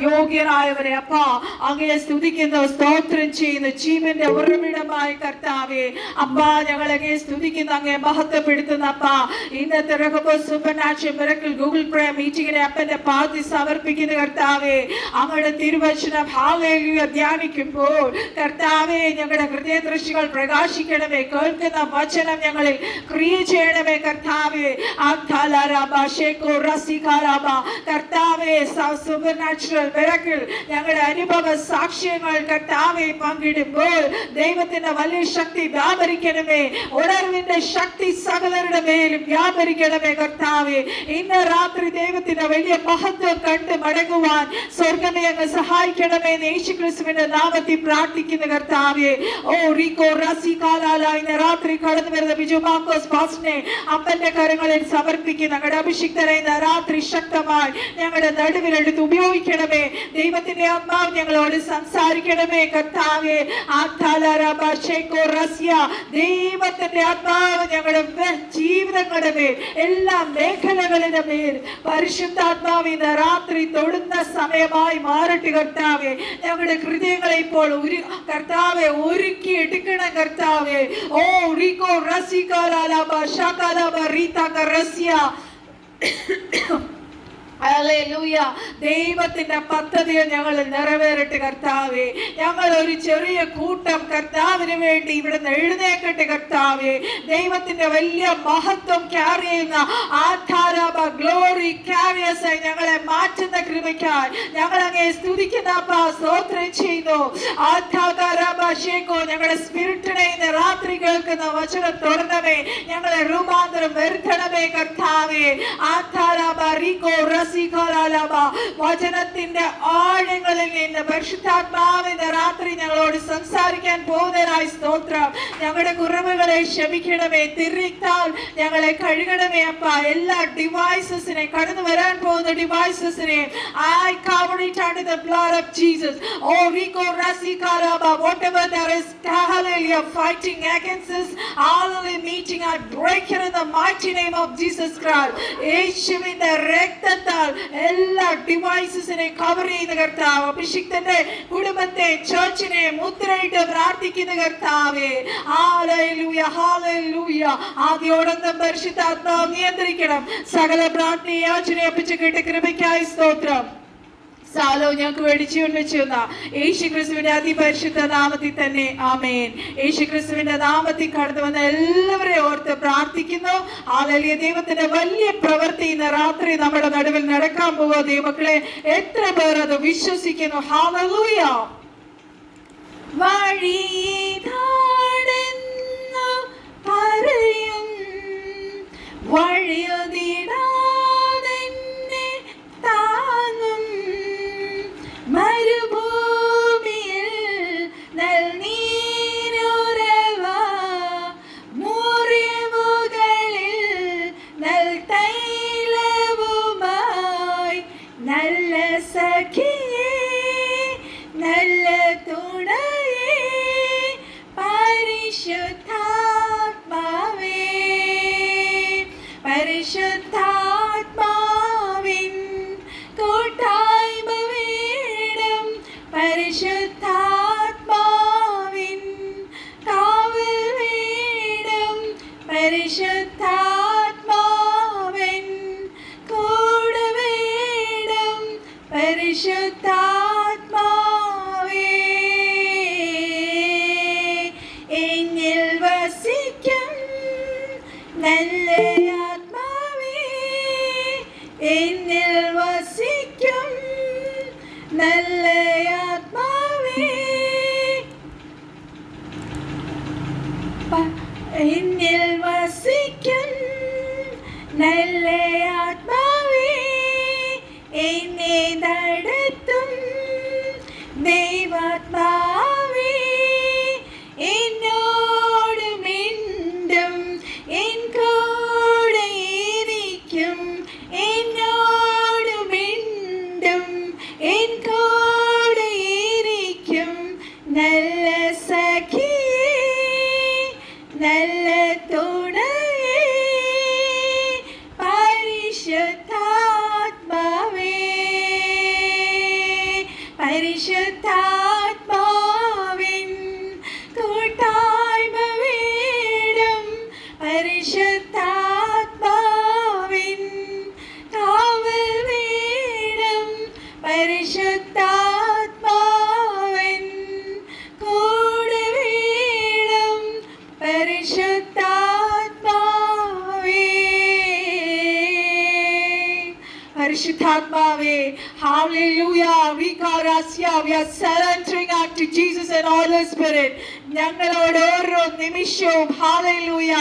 യോഗ്യനായവരെ അപ്പ അങ്ങയെ സ്തുതിക്കുന്നു, സ്തോത്രം ചെയ്യുന്നു. ജീവന്റെ ഉറവിടമായ കർത്താവേ അപ്പ ഞങ്ങൾ അങ്ങയെ സ്തുതിക്കുന്നു, അങ്ങയെ മഹത്വപ്പെടുത്തുന്ന അപ്പ. ഇന്നത്തെ സൂപ്പർനാച്ചുറൽ മിറക്കിൾ ഗൂഗിൾ പ്രയർ മീറ്റിംഗിനെ അപ്പന്റെ പാതി സമർപ്പിക്കുന്ന കർത്താവേ. അങ്ങയുടെ തിരുവചനം ഹല്ലേലൂയ ധ്യാനിക്കുമ്പോൾ കർത്താവേ ഞങ്ങളുടെ ഹൃദയ ദൃഷ്ടികൾ പ്രകാശിക്കണമേ. കേൾക്കുന്ന വചനം ഞങ്ങളിൽ ക്രിയ ചെയ്യണമേ കർത്താവേ. കർത്താവേ സൂപ്പർനാച്ചുറൽ മിറക്കിൾ ഞങ്ങളുടെ അനുഭവ സാക്ഷ്യങ്ങൾ കർത്താവെ പങ്കിടുമ്പോൾ ദൈവത്തിന്റെ വലിയ ശക്തി വ്യാപരിക്കണമേ. ഉണർവിന്റെ ശക്തി സകലരുടെ മേലും വ്യാപരിക്കണമേ കർത്താവെ. ഇന്ന് രാത്രി ദൈവത്തിന്റെ വലിയ മഹത്വം കണ്ട് മടങ്ങുവാൻ സ്വർഗമേ അങ്ങ് സഹായിക്കണമേ. യേശുക്രിസ്തുവിന്റെ നാമത്തിൽ പ്രാർത്ഥിക്കുന്ന കർത്താവെ. ഓ റീകോ റസികാലാല ഇന്ന് രാത്രി കടന്നു വരുന്ന ബിജു മാർക്കോസ് പാസ്റ്ററിനെ അപ്പന്റെ കരങ്ങളിൽ സമർപ്പിക്കുന്ന ഞങ്ങളുടെ അഭിഷിക്തരെ ഇന്ന് രാത്രി ശക്തമായി ഞങ്ങളുടെ നടുവിലെടുത്ത് ഉപയോഗിക്കണമേ. ദൈവത്തിന്റെ ആത്മാവ് ഞങ്ങളോട് സംസാരിക്കണമേ കർത്താവെ. ദൈവത്തിന്റെ ആത്മാവ് ഞങ്ങളുടെ ജീവിതങ്ങളുടെ മേൽ എല്ലാ മേഖലകളുടെ മേൽ പരിശുദ്ധാത്മാവ് ഇന്ന് രാത്രി തൊടുന്ന സമയമായി മാറട്ടെ കർത്താവെ. ഞങ്ങളുടെ ഹൃദയങ്ങളെ ഇപ്പോൾ കർത്താവെ ഒരുക്കി എടുക്കണം കർത്താവെ. ഓ റികോ റസികാലാബ ഷകാലാബ റീതാക റസ്യ. ഹല്ലേലൂയ. ദൈവത്തിന്റെ പദ്ധതികൾ ഞങ്ങൾ നിറവേറട്ടെ കർത്താവേ. ഞങ്ങൾ ഒരു ചെറിയ കൂട്ടം കർത്താവിന് വേണ്ടി ഇവിടുന്ന് എഴുന്നേക്കട്ടെ കർത്താവേ. ദൈവത്തിന്റെ വലിയ മഹത്വം ക്യാരി ചെയ്യുന്ന ആധാരബ ഗ്ലോറി ക്യാരിയേഴ്സായി ഞങ്ങളെ മാറ്റുന്ന കൃപയ്ക്കായി ഞങ്ങൾ അങ്ങേ സ്തുതിക്കുന്ന സ്തോത്രം ചെയ്യുന്നു. ഞങ്ങളുടെ സ്പിരിറ്റിനെ ഇന്ന് രാത്രി കേൾക്കുന്ന വചനം തുടരണമേ. ഞങ്ങളെ രൂപാന്തരം വരുത്തണമേ കർത്താവേ. ആധാരബ റികോ വചനത്തിന്റെ ആഴങ്ങളിൽ നിന്ന് പരിശുദ്ധാത്മാവിന്റെ രാത്രി ഞങ്ങളോട് സംസാരിക്കാൻ പോകുന്നതിനായി സ്തോത്രം. ഞങ്ങളുടെ കുറവുകളെ ക്ഷമിക്കണമേ. തിരിത്താൽ ഞങ്ങളെ കഴുകണമേ അപ്പ. എല്ലാ ഡിവൈസസിനെ കടന്നു വരാൻ പോകുന്ന ഡിവൈസസിനെ I cover it under the blood of Jesus. Oh Rico Rasikaraba, whatever there is hallelujah fighting against us, hallelujah meeting, I break it in the mighty name of Jesus Christ. യേശുവിന്റെ രക്തത്താൽ എല്ലാ ഡിവൈസസിനെ കവർ ചെയ്യുന്ന കർത്താവ്. അഭിഷിക്തന്റെ കുടുംബത്തെ ചർച്ചിനെ മുദ്രയിട്ട് പ്രാർത്ഥിക്കുന്ന കർത്താവേ. Hallelujah hallelujah. ആദ്യോടൊന്നും പരിശുദ്ധാത്മാവ് നിയന്ത്രിക്കണം. സകല പ്രാർത്ഥന യാചന അർപ്പിച്ച് കേട്ട കൃപയ്ക്കായി സ്തോത്രം. സാലോ ഞങ്ങൾക്ക് വേണ്ടി ജീവൻ വെച്ചുന്ന യേശുക്രിസ്തുവിന്റെ അതിപരിശുദ്ധ നാമത്തിൽ തന്നെ ആമേൻ. യേശുക്രിസ്തുവിന്റെ നാമത്തിൽ കടന്നു വന്ന എല്ലാവരെയും ഓർത്ത് പ്രാർത്ഥിക്കുന്നു. ഹല്ലേലൂയ. ദൈവത്തിന്റെ വലിയ പ്രവൃത്തി ഇന്ന് രാത്രി നമ്മുടെ നടുവിൽ നടക്കാൻ പോകുക ദൈവമക്കളെ. എത്ര പേർ അത് വിശ്വസിക്കുന്നു? ഹല്ലേലൂയ. വഴിതാണെന്നു പറയും വഴിയൊതിടാതെന്നെ താങ്ങും മരുഭൂമിയിൽ നൽനീരുറവ മുറിവുകളിൽ നൽ തൈലവുമായി നല്ല സഖിയേ നല്ല തുണയേ പരിശുദ്ധാത്മാവേ. പരിശുദ്ധാത്മാവിൻ കൂട്ടായ്മ വേണം. പരിശുദ്ധാത്മാവിൻ കാവൽ വേണം. പരിശുദ്ധാത്മാവിൻ കൂടെ വേണം. പരിശുദ്ധാത്മാവേ എന്നിൽ വസിക്കും നല്ല ആത്മാവേ. എന്നിൽ വസിക്കും നല്ല ആത്മാവേ. എന്നിൽ വസിക്കും നല്ല ആത്മാവേ. എന്നെ നടത്തും ദൈവാത്മാവേ. എന്നോട് മിണ്ടും എൻ കൂടെ ഇരിക്കും. എന്നോട് മിണ്ടും എൻ കൂടെ ഇരിക്കും. നല്ല സഖിയേ നല്ല തുണയേ പരിശുദ്ധാത്മാവേ. പരിശുദ്ധാത്മാവിൻ കൂട്ടായ്മ വേണം, പരിശുദ്ധാത്മാവിൻ കാവൽ വേണം, പരിശുദ്ധാത്മാവിൻ കൂടെ വേണം, പരിശുദ്ധാത്മാവേ. പരിശുദ്ധാത്മാവേ, hallelujah, we are surrendering unto Jesus and Holy Spirit. ഞങ്ങളോട് ഓരോ നിമിഷവും ഹല്ലേലൂയ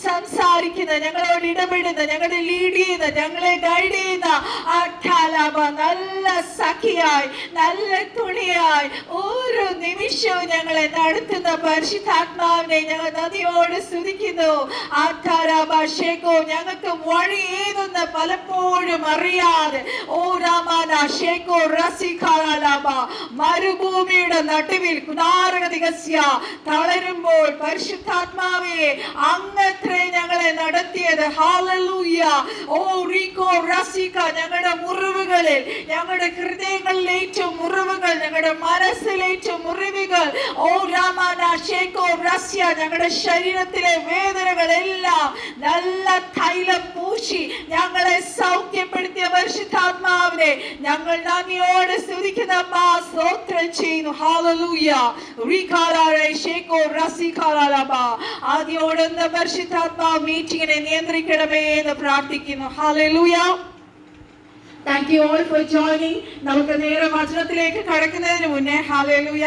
സംസാരിക്കുന്ന, ഞങ്ങളോട് ഇടപെടുന്ന, ഞങ്ങളെ ലീഡ് ചെയ്യുന്ന, ഞങ്ങളെ ഗൈഡ് ചെയ്യുന്ന നല്ല സഖിയായി, നല്ല തുണിയായി ഓരോ നിമിഷവും ഞങ്ങളെ നടത്തുന്ന പരിശുദ്ധാത്മാവിനെ ഞങ്ങൾ നദിയോട് സ്തുതിക്കുന്നു. ഞങ്ങൾക്ക് വഴി ഏതെന്ന് പലപ്പോഴും അറിയാതെ മരുഭൂമിയുടെ നടുവിൽ തളരുമ്പോൾ പരിശുദ്ധാത്മാവേ അങ്ങത്രേ ഞങ്ങളെ നടത്തിയത്. ഹല്ലേലൂയ. ഓ റീകോ റസിക, ഞങ്ങളുടെ മുറിവുകളിൽ, ഞങ്ങളുടെ ഹൃദയങ്ങളിലേറ്റവും മുറിവുകൾ, ഞങ്ങളുടെ മനസ്സിലേറ്റവും മുറിവുകൾ, ഓ രാമാന ഷേക്കോ റസ്യ, ഞങ്ങളുടെ ശരീരത്തിലെ വേദനകളെല്ലാം നല്ല തൈലം പൂശി ഞങ്ങളെ സൗഖ്യപ്പെടുത്തിയ പരിശുദ്ധാത്മാവിനെ ഞങ്ങൾ നന്ദിയോടെ സ്തുതിക്കുന്ന സ്തോത്രം ചെയ്യുന്നു. ഹല്ലേലൂയ. റീകാലാരെ ഷേക്കോ റസികാലാബ, ആദ്യോടുന്ന പരിശുദ്ധാത്മാവ് മീറ്റിംഗിനെ നിയന്ത്രിക്കണമേ എന്ന് പ്രാർത്ഥിക്കുന്നു. Hallelujah. Thank you all for joining. നമുക്ക് നേരെ വചനത്തിലേക്ക് കടക്കുന്നതിന് മുന്നേ ഹല്ലേലൂയ,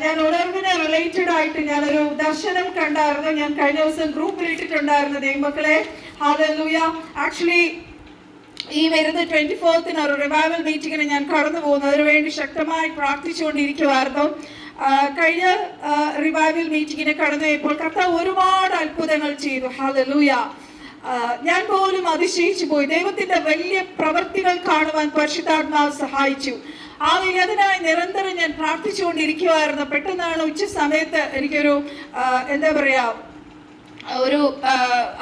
ഞാൻ ഉണർവിനെ റിലേറ്റഡ് ആയിട്ട് ഞാനൊരു ദർശനം കണ്ടായിരുന്നു. ഞാൻ കഴിഞ്ഞ ദിവസം ഗ്രൂപ്പിൽ ഇട്ടിട്ടുണ്ടായിരുന്നു ദൈവമക്കളെ. ഹല്ലേലൂയ. ആക്ച്വലി ഈ വരുന്ന 24th ഒരു റിവൈവൽ മീറ്റിങ്ങിന് ഞാൻ കടന്നു പോകുന്നതിന് വേണ്ടി ശക്തമായി പ്രാർത്ഥിച്ചുകൊണ്ടിരിക്കുമായിരുന്നു. കഴിഞ്ഞ റിവൈവൽ മീറ്റിങ്ങിന് കടന്നു പോയപ്പോൾ കർത്താവ് ഒരുപാട് അത്ഭുതങ്ങൾ ചെയ്തു. ഹല്ലേലൂയ. ഞാൻ പോലും അതിശയിച്ചു പോയി. ദൈവത്തിന്റെ വലിയ പ്രവൃത്തികൾ കാണുവാൻ പരിശുദ്ധാത്മാവ് സഹായിച്ചു. അതിനായി നിരന്തരം ഞാൻ പ്രാർത്ഥിച്ചുകൊണ്ടിരിക്കുമായിരുന്നു. പെട്ടെന്നാണ് ഉച്ച സമയത്ത് എനിക്കൊരു എന്താ പറയാ, ഒരു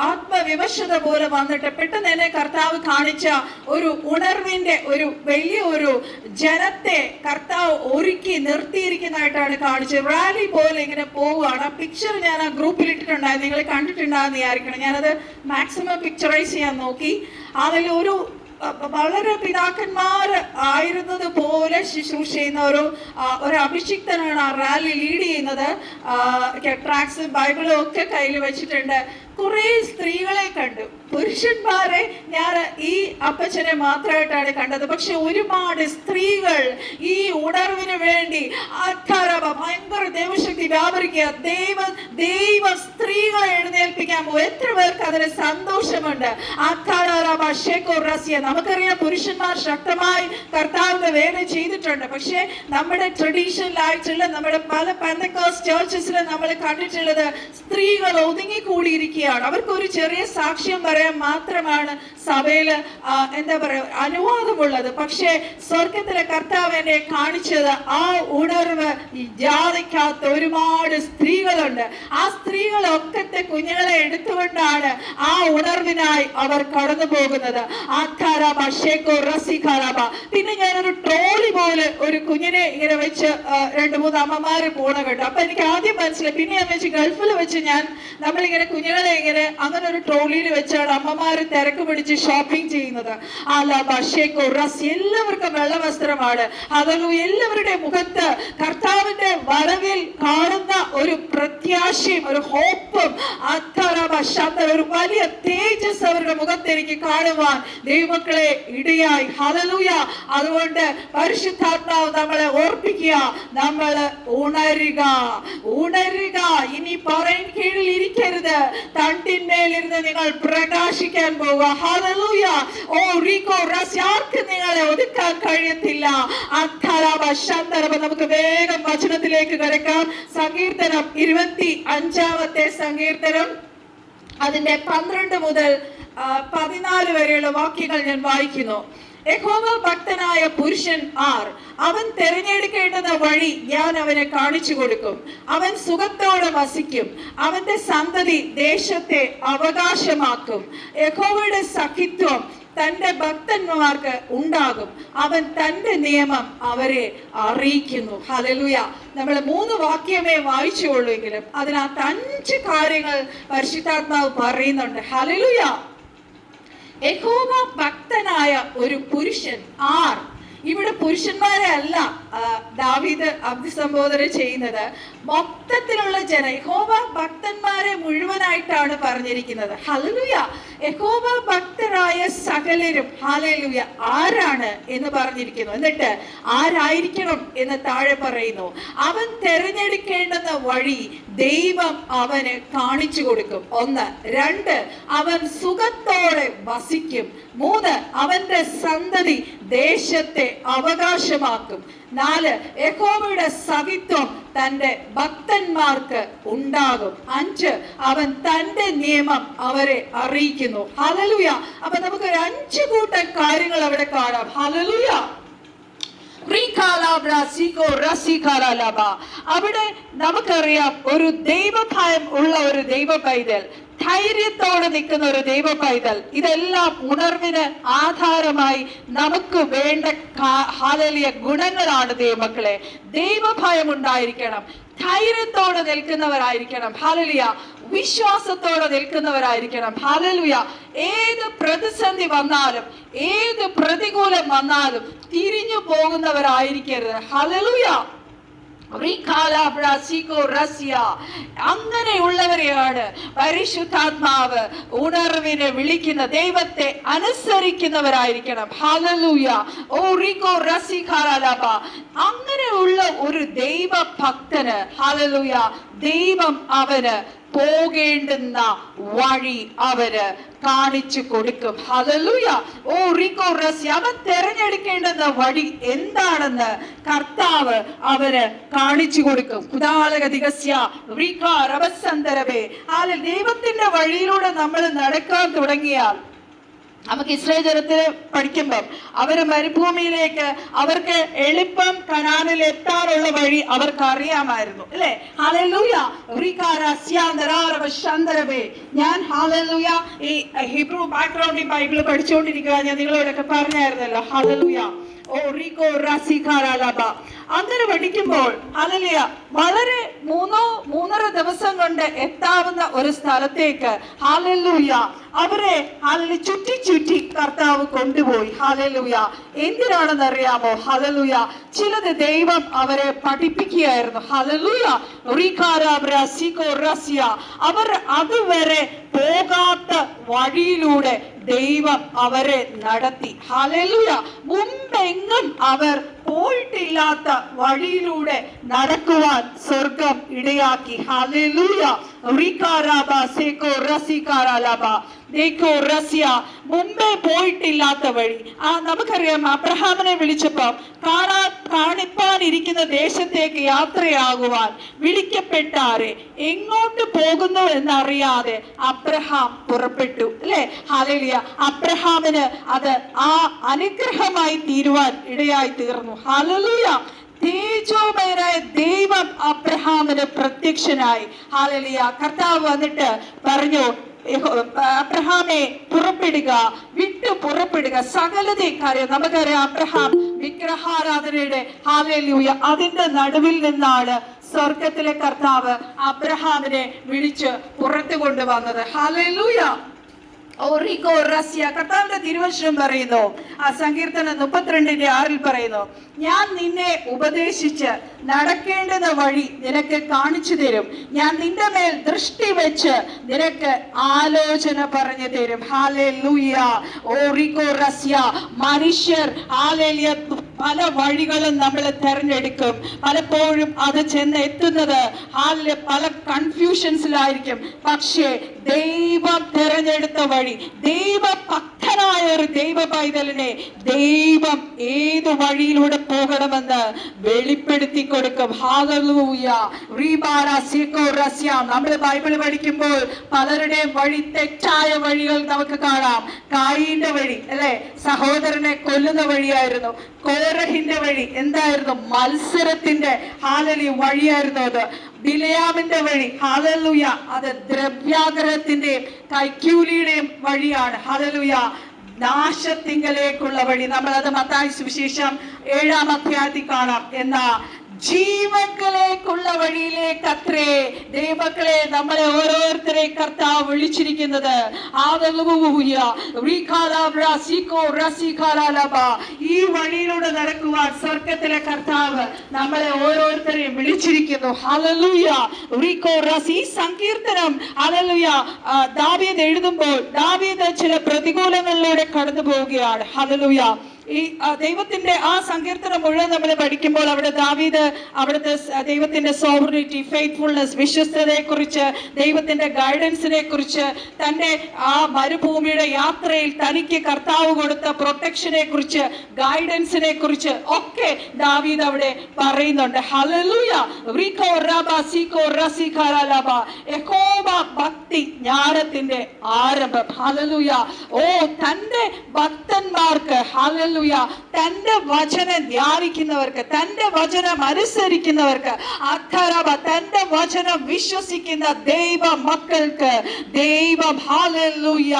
ആത്മവിവശത പോലെ വന്നിട്ട് പെട്ടെന്ന് എന്നെ കർത്താവ് കാണിച്ച ഒരു ഉണർവിന്റെ ഒരു വലിയ ഒരു ജനത്തെ കർത്താവ് ഒരുക്കി നിർത്തിയിരിക്കുന്നതായിട്ടാണ് കാണിച്ചത്. റാലി പോലെ ഇങ്ങനെ പോവുകയാണ്. ആ പിക്ചർ ഞാൻ ആ ഗ്രൂപ്പിൽ ഇട്ടിട്ടുണ്ടായിരുന്നു, നിങ്ങൾ കണ്ടിട്ടുണ്ടാകുന്ന വിചാരിക്കണം. ഞാനത് മാക്സിമം പിക്ചറൈസ് ചെയ്യാൻ നോക്കി. അതിൽ ഒരു വളരെ പിതാക്കന്മാർ ആയിരുന്നത് പോലെ ശുശ്രൂഷ ചെയ്യുന്ന ഒരു അഭിഷിക്തനാണ് ആ റാലി ലീഡ് ചെയ്യുന്നത്. ട്രാക്സും ബൈബിളും ഒക്കെ കയ്യിൽ വെച്ചിട്ടുണ്ട്. കുറെ സ്ത്രീകളെ കണ്ടു, പുരുഷന്മാരെ ഞാൻ ഈ അപ്പച്ചനെ മാത്രമായിട്ടാണ് കണ്ടത്. പക്ഷെ ഒരുപാട് സ്ത്രീകൾ ഈ ഉണർവിന് വേണ്ടി ഭയങ്കര ദൈവശക്തി വ്യാപരിക്കുക. ദൈവ സ്ത്രീകളെ എഴുന്നേൽപ്പിക്കാൻ പോകും. എത്ര പേർക്ക് അതിന് സന്തോഷമുണ്ട്. നമുക്കറിയാം പുരുഷന്മാർ ശക്തമായി കർത്താവിന്റെ വേല ചെയ്തിട്ടുണ്ട്. പക്ഷെ നമ്മുടെ ട്രഡീഷണൽ ആയിട്ടുള്ള നമ്മുടെ പല പെന്തക്കോസ്റ്റ് ചർച്ചസിൽ നമ്മൾ കണ്ടിട്ടുള്ളത് സ്ത്രീകൾ ഒതുങ്ങിക്കൂടിയിരിക്കുക. അവർക്കൊരു ചെറിയ സാക്ഷ്യം പറയാൻ മാത്രമാണ് സഭയില് എന്താ പറയുക അനുവാദമുള്ളത്. പക്ഷെ സ്വർഗത്തിലെ കർത്താവ് എന്നെ കാണിച്ചത് ആ ഉണർവ് ജാതിക്കാത്ത ഒരുപാട് സ്ത്രീകളുണ്ട്. ആ സ്ത്രീകളൊക്കത്തെ കുഞ്ഞുങ്ങളെ എടുത്തുകൊണ്ടാണ് ആ ഉണർവിനായി അവർ കടന്നു പോകുന്നത്. പിന്നെ ഞാനൊരു ട്രോളി പോലെ ഒരു കുഞ്ഞിനെ ഇങ്ങനെ വെച്ച് 2-3 അമ്മമാര് പോണ കേട്ടോ. അപ്പൊ എനിക്ക് ആദ്യം മനസ്സിലായി. പിന്നെ ഞാൻ വെച്ച് ഗൾഫിൽ വെച്ച് നമ്മളിങ്ങനെ കുഞ്ഞുങ്ങളെ ഇങ്ങനെ അങ്ങനെ ഒരു ട്രോളിയിൽ വെച്ചാണ് അമ്മമാര് തിരക്ക് പിടിച്ച് ഷോപ്പിംഗ് ചെയ്യുന്നത്. എല്ലാവർക്കും വെള്ള വസ്ത്രമാണ്. അതൊരു എല്ലാവരുടെ മുഖത്ത് കർത്താവിന്റെ വരവിൽ കാണുന്ന ഒരു പ്രത്യാശയും ഒരു ഹോപ്പും ഒരു വലിയ തേജസ് അവരുടെ മുഖത്ത് എനിക്ക് കാണുവാൻ ദൈവമക്കളെ ഇടയായി. ഹല്ലേലൂയ. അതുകൊണ്ട് പരിശുദ്ധാത്മാവ് നമ്മളെ ഓർപ്പിക്കുക, നമ്മൾ ഉണരുക. ഇനി പറയിൻ കീഴിൽ ഇരിക്കരുത്, തണ്ടിന്മേലിരുന്ന് നിങ്ങൾ പ്രകാശിക്കാൻ പോവുക. ഹല്ലേലൂയ. ഓ റീകോ റസ്, ആർക്കും നിങ്ങളെ ഒതുക്കാൻ കഴിയത്തില്ല. നമുക്ക് വേഗം വചനത്തിലേക്ക് കിടക്കാം. സങ്കീർത്തനം 25-ാമത്തെ സങ്കീർത്തനം, അതിന്റെ 12 മുതൽ 14 വരെയുള്ള വാക്യങ്ങൾ ഞാൻ വായിക്കുന്നു. യഹോവ ഭക്തനായ പുരുഷൻ ആർ? അവൻ തിരഞ്ഞെടുക്കേണ്ടുന്ന വഴി ഞാൻ അവനെ കാണിച്ചു കൊടുക്കും. അവൻ സുഖത്തോടെ വസിക്കും. അവന്റെ സന്തതി ദേശത്തെ അവകാശമാക്കും. യഹോവയുടെ സഖിത്വം തന്റെ ഭക്തന്മാർക്ക് ഉണ്ടാകും. അവൻ തന്റെ നിയമം അവരെ അറിയിക്കുന്നു. ഹല്ലേലൂയ. നമ്മൾ 3 വാക്യമേ വായിച്ചുകൊള്ളുവെങ്കിലും അതിനകത്ത് 5 കാര്യങ്ങൾ പരിശുദ്ധാത്മാവ് പറയുന്നുണ്ട്. ഹല്ലേലൂയ. യഹോവ ഭക്തനായ ഒരു പുരുഷൻ ആർ? ഇവിടെ പുരുഷന്മാരെ അല്ല ദാവീദ് അഭിസംബോധന ചെയ്യുന്നത്, മൊത്തത്തിലുള്ള യഹോവ ഭക്തന്മാരെ മുഴുവനായിട്ടാണ് പറഞ്ഞിരിക്കുന്നത്. ഹല്ലേലൂയ. യഹോവ ഭക്തരായ സകലരും ഹല്ലേലൂയ ആരാണ് എന്ന് പറഞ്ഞിരിക്കുന്നു. എന്നിട്ട് ആരായിരിക്കണം എന്ന് താഴെ പറയുന്നു. അവൻ തിരഞ്ഞെടുക്കേണ്ടുന്ന വഴി ദൈവം അവന് കാണിച്ചു കൊടുക്കും. 1. 2. അവൻ സുഖത്തോടെ വസിക്കും. 3. അവന്റെ സന്തതി ദേശത്തെ അവകാശമാക്കും. 4. യഹോവയുടെ സവിത്വം തന്റെ ഭക്തന്മാർക്ക് ഉണ്ടാകും. 5. അവൻ തന്റെ നിയമം അവരെ അറിയിക്കുന്നു. ഹല്ലേലൂയ. അപ്പൊ നമുക്ക് 5 കൂട്ടം കാര്യങ്ങൾ അവിടെ കാണാം. ഹല്ലേലൂയ. അവിടെ നമുക്കറിയാം, ഒരു ദൈവഭയം ഉള്ള ഒരു ദൈവ പൈതൽ, ധൈര്യത്തോടെ നിൽക്കുന്ന ഒരു ദൈവ പൈതൽ, ഇതെല്ലാം ഉണർവിന് ആധാരമായി നമുക്ക് വേണ്ട ഹല്ലേലൂയ ഗുണങ്ങളാണ് ദൈവമക്കളെ. ദൈവഭയം ഉണ്ടായിരിക്കണം, ധൈര്യത്തോടെ നിൽക്കുന്നവരായിരിക്കണം. ഹല്ലേലൂയ. വിശ്വാസത്തോടെ നിൽക്കുന്നവരായിരിക്കണം. ഹല്ലേലൂയ. ഏത് പ്രതിസന്ധി വന്നാലും ഏത് പ്രതികൂലം വന്നാലും തിരിഞ്ഞു പോകുന്നവരായിരിക്കരുത്. ഹല്ലേലൂയ. അങ്ങനെയുള്ളവരെയാണ് പരിശുദ്ധാത്മാവ് ഉണർവിനെ വിളിക്കുന്ന. ദൈവത്തെ അനുസരിക്കുന്നവരായിരിക്കണം. ഹല്ലേലൂയ. അങ്ങനെയുള്ള ഒരു ദൈവ ഭക്തന് ഹല്ലേലൂയ ദൈവം അവന് പോകേണ്ടുന്ന വഴി അവര് കാണിച്ചു കൊടുക്കും. ഹല്ലേലൂയ. അവൻ തിരഞ്ഞെടുക്കേണ്ടുന്ന വഴി എന്താണെന്ന് കർത്താവ് അവന് കാണിച്ചു കൊടുക്കും. ദൈവത്തിന്റെ വഴിയിലൂടെ നമ്മൾ നടക്കാൻ തുടങ്ങിയാൽ, നമുക്ക് ഇസ്രായേൽ ജനത്തിന് പഠിക്കുമ്പം അവര് മരുഭൂമിയിലേക്ക് അവർക്ക് എളുപ്പം കനാനിൽ എത്താനുള്ള വഴി അവർക്ക് അറിയാമായിരുന്നു, അല്ലെ? ഹല്ലേലൂയ. ഞാൻ ഹല്ലേലൂയ ഈ ഹീബ്രു ബാക്ക്ഗ്രൗണ്ടിൽ ബൈബിൾ പഠിച്ചുകൊണ്ടിരിക്കുക, ഞാൻ നിങ്ങളോടൊക്കെ പറഞ്ഞായിരുന്നല്ലോ. ഹല്ലേലൂയ. അങ്ങനെ പഠിക്കുമ്പോൾ ഹല്ലേലൂയ വളരെ 3.5 ദിവസം കൊണ്ട് എത്താവുന്ന ഒരു സ്ഥലത്തേക്ക് ഹല്ലേലൂയ അവരെ ചുറ്റി കർത്താവ് കൊണ്ടുപോയി. ഹല്ലേലൂയ. എന്തിനാണെന്ന് അറിയാമോ? ഹല്ലേലൂയ. ചിലത് ദൈവം അവരെ പഠിപ്പിക്കുകയായിരുന്നു. ഹല്ലേലൂയ. അവർ അതുവരെ പോകാത്ത വഴിയിലൂടെ ദൈവം അവരെ നടത്തി. ഹല്ലേലൂയ. മുമ്പെങ്ങും അവർ പോയിട്ടില്ലാത്ത വഴിയിലൂടെ നടക്കുവാൻ സ്വർഗം ഇടയാക്കി. ഹല്ലേലൂയ. മുമ്പേ പോയിട്ടില്ലാത്ത വഴി. നമുക്കറിയാം, അബ്രഹാമിനെ വിളിച്ചപ്പോൾ കാണിപ്പാനിരിക്കുന്ന ദേശത്തേക്ക് യാത്രയാകുവാൻ വിളിക്കപ്പെട്ടാരെ എങ്ങോട്ട് പോകുന്നു എന്നറിയാതെ അബ്രഹാം പുറപ്പെട്ടു, അല്ലെ? ഹല്ലേലൂയ. അബ്രഹാമിന് അത് ആ അനുഗ്രഹമായി തീരുവാൻ ഇടയായി തീർന്നു. ഹല്ലേലൂയ. തേജോമയനായ ദൈവം അബ്രഹാമിന് പ്രത്യക്ഷനായി. ഹല്ലേലൂയ. കർത്താവ് വന്നിട്ട് പറഞ്ഞു, അബ്രഹാമെ പുറപ്പെടുക, വിട്ടു പുറപ്പെടുക. സകലതേ കാര്യം നമുക്കറിയാം. അബ്രഹാം വിഗ്രഹാരാധനയുടെ ഹല്ലേലൂയ അതിന്റെ നടുവിൽ നിന്നാണ് സ്വർഗത്തിലെ കർത്താവ് അബ്രഹാമിനെ വിളിച്ച് പുറത്തു കൊണ്ടുവന്നത്. ഹല്ലേലൂയ. കർത്താവിന്റെ തിരുവചനം പറയുന്നു, ആ സങ്കീർത്തനം 32:6 പറയുന്നു, ഞാൻ നിന്നെ ഉപദേശിച്ച് നടക്കേണ്ടുന്ന വഴി നിനക്ക് കാണിച്ചു തരും, ഞാൻ നിന്റെ മേൽ ദൃഷ്ടി വെച്ച് നിനക്ക് ആലോചന പറഞ്ഞു തരും. ഹല്ലേലൂയ. മനുഷ്യർ ഹല്ലേലൂയ പല വഴികളും നമ്മൾ തിരഞ്ഞെടുക്കും. പലപ്പോഴും അത് ചെന്ന് എത്തുന്നത് പല കൺഫ്യൂഷൻസിലായിരിക്കും. പക്ഷേ ദൈവം തിരഞ്ഞെടുത്ത വഴി, ദൈവഭക്തനായ ഒരു ദൈവ പൈതലിനെ ദൈവം ഏത് വഴിയിലൂടെ പോകണമെന്ന് വെളിപ്പെടുത്തി കൊടുക്കും. ഹല്ലേലൂയ. നമ്മൾ ബൈബിൾ പഠിക്കുമ്പോൾ പലരുടെയും വഴി തെറ്റായ വഴികൾ നമുക്ക് കാണാം. കായീന്റെ വഴി, അല്ലെ? സഹോദരനെ കൊല്ലുന്ന വഴിയായിരുന്നു. കോരഹിന്റെ വഴി എന്തായിരുന്നു? മത്സരത്തിന്റെ ഹല്ലേലൂയ വഴിയായിരുന്നു അത്. ബിലയാമിന്റെ വഴി ഹല്ലേലൂയ അത് ദ്രവ്യാഗ്രഹത്തിന്റെയും കൈക്കൂലിയുടെയും വഴിയാണ്. ഹല്ലേലൂയ. നാശത്തിങ്കലേക്കുള്ള വഴി. നമ്മളത് മത്തായി സുവിശേഷം 7-ാം അധ്യായത്തിൽ കാണാം. എന്നാ ജീവങ്കിലേക്കുള്ള വഴിയിലേക്ക് അത്രേ ദൈവമക്കളെ നമ്മളെ ഓരോരുത്തരെ കർത്താവ് വിളിച്ചിരിക്കുന്നത്. ഈ വഴിയിലൂടെ നടക്കുവാൻ സ്വർഗത്തിലെ കർത്താവ് നമ്മളെ ഓരോരുത്തരെയും വിളിച്ചിരിക്കുന്നു. ഹല്ലേലൂയ. ഈ സങ്കീർത്തനം ഹല്ലേലൂയ ദാവീദ് എഴുതുമ്പോൾ ദാവീദ് ചില പ്രതികൂലങ്ങളിലൂടെ കടന്നു പോവുകയാണ്. ഹല്ലേലൂയ. ഈ ദൈവത്തിന്റെ ആ സങ്കീർത്തനം മുഴുവൻ നമ്മൾ പഠിക്കുമ്പോൾ അവിടെ ദാവീദ് അവിടുത്തെ ദൈവത്തിന്റെ സോവറിറ്റി, ഫെയ്ത്ത്ഫുൾനെസ്, വിശ്വസ്തതയെ കുറിച്ച്, ദൈവത്തിന്റെ ഗൈഡൻസിനെ കുറിച്ച്, തന്റെ ആ മരുഭൂമിയുടെ യാത്രയിൽ തനിക്ക് കർത്താവ് കൊടുത്ത പ്രൊട്ടക്ഷനെ കുറിച്ച്, ഗൈഡൻസിനെ കുറിച്ച് ഒക്കെ ദാവീദ് അവിടെ പറയുന്നുണ്ട്. ഹല്ലേലൂയ. യഹോവ ഭക്തി ജ്ഞാനത്തിന്റെ ആരംഭം. ഹല്ലേലൂയ. ഓ തന്റെ ഭക്തന്മാർക്ക് ഹല്ലേലൂയ തന്റെ വചനം ധ്യാനിക്കുന്നവർക്ക്, തന്റെ വചനം അനുസരിക്കുന്നവർക്ക്, തന്റെ വചനം വിശ്വസിക്കുന്ന ദൈവ മക്കൾക്ക് ദൈവം ഹല്ലേലൂയ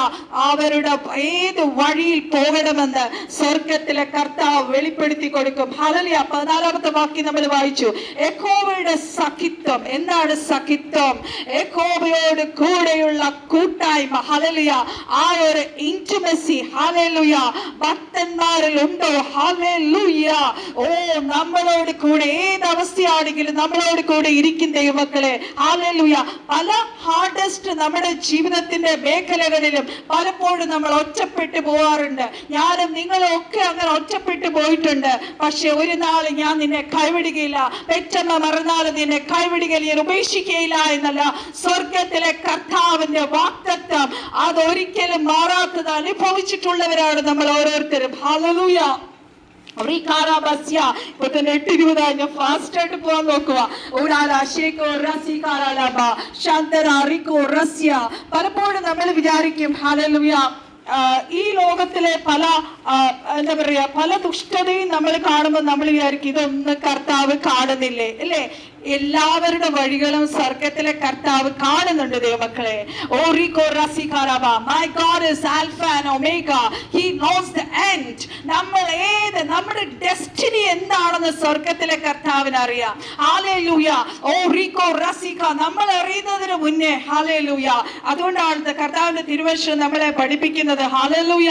അവരുടെ ഏത് വഴിയിൽ പോകണമെന്ന് സ്വർഗത്തിലെ കർത്താവ് വെളിപ്പെടുത്തി കൊടുക്കും. ഹല്ലേലൂയ. 14-ാമത്തെ വാക്യം നമ്മൾ വായിച്ചു. യഹോവയുടെ സഖിത്വം. എന്താണ് സഖിത്വം? യഹോവയോട് കൂടെയുള്ള കൂട്ടായ്മ. ഹല്ലേലൂയ. ആ ഒരു ഇന്റിമസി ഹല്ലേലൂയ ഭക്തന്മാർ ഉണ്ടോ? ഹല്ലേലൂയ. ഓ നമ്മളോട് കൂടെ ഏത് അവസ്ഥയാണെങ്കിലും നമ്മളോട് കൂടെ ഇരിക്കും ദൈവമക്കളെ. ഹല്ലേലൂയ. പല ഹാർഡസ്റ്റ് നമ്മുടെ ജീവിതത്തിന്റെ മേഖലകളിലും പലപ്പോഴും നമ്മൾ ഒറ്റപ്പെട്ടു പോവാറുണ്ട്. ഞാനും നിങ്ങളും ഒക്കെ അങ്ങനെ ഒറ്റപ്പെട്ടു പോയിട്ടുണ്ട്. പക്ഷെ ഒരു നാൾ ഞാൻ നിന്നെ കൈവിടുകയില്ല, പെറ്റമ്മ മറന്നാലും നിന്നെ കൈവിടുകയില്ല, ഞാൻ ഉപേക്ഷിക്കുകയില്ല എന്നല്ല സ്വർഗത്തിലെ കർത്താവിന്റെ വാഗ്ദത്തം. അതൊരിക്കലും മാറാത്തത് അനുഭവിച്ചിട്ടുള്ളവരാണ് നമ്മൾ ഓരോരുത്തരും. ഹല്ലേലൂയ. ഇപ്പൊ തന്നെ 8:20 ഞാൻ ഫാസ്റ്റ് ആയിട്ട് പോകാൻ നോക്കുക. പലപ്പോഴും നമ്മൾ വിചാരിക്കും ഹല്ലേലൂയ ഈ ലോകത്തിലെ പല എന്താ പറയാ പല ദുഷ്ടതയും നമ്മൾ കാണുമ്പോൾ നമ്മൾ വിചാരിക്കും ഇതൊന്നും കർത്താവ് കാണുന്നില്ലേ അല്ലേ? എല്ലാവരുടെ വഴികളും സ്വർഗത്തിലെ കർത്താവ് കാണുന്നുണ്ട് ദൈവമക്കളെ. നമ്മുടെ ഡെസ്റ്റിനി എന്താണെന്ന് സ്വർഗത്തിലെ കർത്താവിന് അറിയാം. ഹല്ലേലൂയ. നമ്മൾ അറിയുന്നതിന് മുന്നേ ഹല്ലേലൂയ. അതുകൊണ്ടാണ് കർത്താവിന്റെ തിരുവചനം നമ്മളെ പഠിപ്പിക്കുന്നത്. ഹല്ലേലൂയ.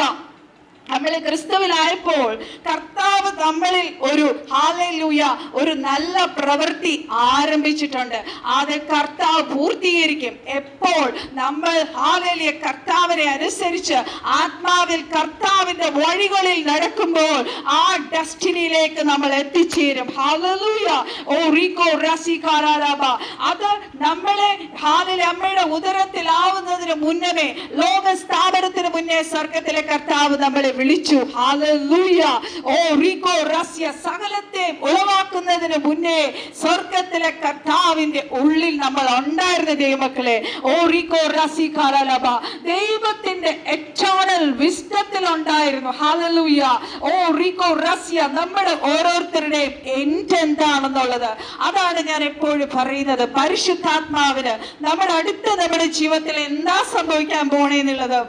നമ്മൾ ക്രിസ്തുവിലായപ്പോൾ കർത്താവ് നമ്മളിൽ ഒരു ഹല്ലേലൂയ ഒരു നല്ല പ്രവൃത്തി ആരംഭിച്ചിട്ടുണ്ട്. അത് കർത്താവ് പൂർത്തീകരിക്കും. എപ്പോൾ നമ്മൾ ഹല്ലേലൂയ കർത്താവിനെ അനുസരിച്ച് ആത്മാവിൽ കർത്താവിന്റെ വഴികളിൽ നടക്കുമ്പോൾ ആ ഡെസ്റ്റിനിയിലേക്ക് നമ്മൾ എത്തിച്ചേരും. ഹല്ലേലൂയ. അത് നമ്മളെ ഹല്ലേലൂയ അമ്മയുടെ ഉദരത്തിലാവുന്നതിന് മുന്നമേ, ലോക സ്ഥാപനത്തിന് മുന്നേ സ്വർഗത്തിലെ കർത്താവ് നമ്മളെ വിളിച്ചു. ഹല്ലേലൂയ. സകലത്തെ ഉളവാക്കുന്നതിന് മുന്നേ സ്വർഗത്തിലെ കർത്താവിന്റെ ഉള്ളിൽ നമ്മൾ ഉണ്ടായിരുന്ന ദൈവമക്കളെ. ദൈവത്തിന്റെ എറ്റേണൽ വിസ്ഡത്തിൽ ഉണ്ടായിരുന്നു. ഹല്ലേലൂയ. നമ്മുടെ ഓരോരുത്തരുടെയും എൻഡ് എന്താണെന്നുള്ളത് അതാണ് ഞാൻ എപ്പോഴും പറയുന്നത്. പരിശുദ്ധാത്മാവിന് നമ്മുടെ ജീവിതത്തിൽ എന്താ സംഭവിക്കാൻ പോണേന്നുള്ളത്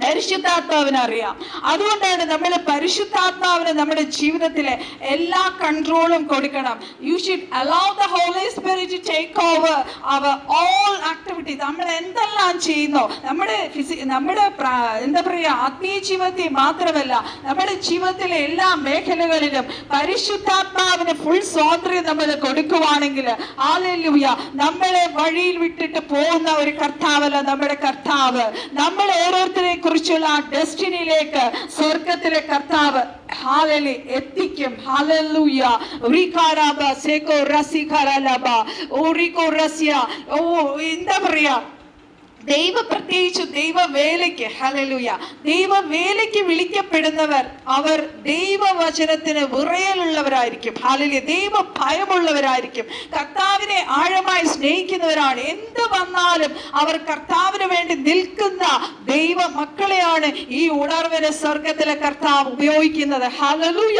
പരിശുദ്ധാത്മാവിന് അറിയാം. അതുകൊണ്ടാണ് നമ്മൾ പരിശുദ്ധാത്മാവിന് നമ്മുടെ ജീവിതത്തിലെ എല്ലാ കൺട്രോളും കൊടുക്കണം. You should allow the Holy Spirit to take over our all activity. നമ്മൾ എന്തെല്ലാം ചെയ്യുന്നോ നമ്മുടെ എന്താ പറയുക ആത്മീയ ജീവിതത്തിൽ മാത്രമല്ല നമ്മുടെ ജീവിതത്തിലെ എല്ലാ മേഖലകളിലും പരിശുദ്ധാത്മാവിന് ഫുൾ സ്വാതന്ത്ര്യം നമ്മൾ കൊടുക്കുവാണെങ്കിൽ ഹല്ലേലൂയ നമ്മളെ വഴിയിൽ വിട്ടിട്ട് പോകുന്ന ഒരു കർത്താവല്ല നമ്മുടെ കർത്താവ്. നമ്മൾ ഓരോരുത്തരെ കുറിച്ചുള്ള ഡെസ്റ്റിനിയിലേക്ക് സ്വർഗത്തിലെ കർത്താവ് ഹല്ലേലൂയ എത്തിക്കും. ഹല്ലേലൂയ. എന്താ പറയാ പ്രത്യേകിച്ച് ദൈവവേലയ്ക്ക് ഹല്ലേലൂയ ദൈവവേലയ്ക്ക് വിളിക്കപ്പെടുന്നവർ അവർ ദൈവവചനത്തിന് വിറയലുള്ളവരായിരിക്കും. ഹല്ലേലൂയ ദൈവ ഭയമുള്ളവരായിരിക്കും. കർത്താവിനെ ആഴമായി സ്നേഹിക്കുന്നവരാണ്. എന്ത് വന്നാലും അവർ കർത്താവിന് വേണ്ടി നിൽക്കുന്ന ദൈവ മക്കളെയാണ് ഈ ഉണർവിന് സ്വർഗത്തിലെ കർത്താവ് ഉപയോഗിക്കുന്നത്. ഹല്ലേലൂയ.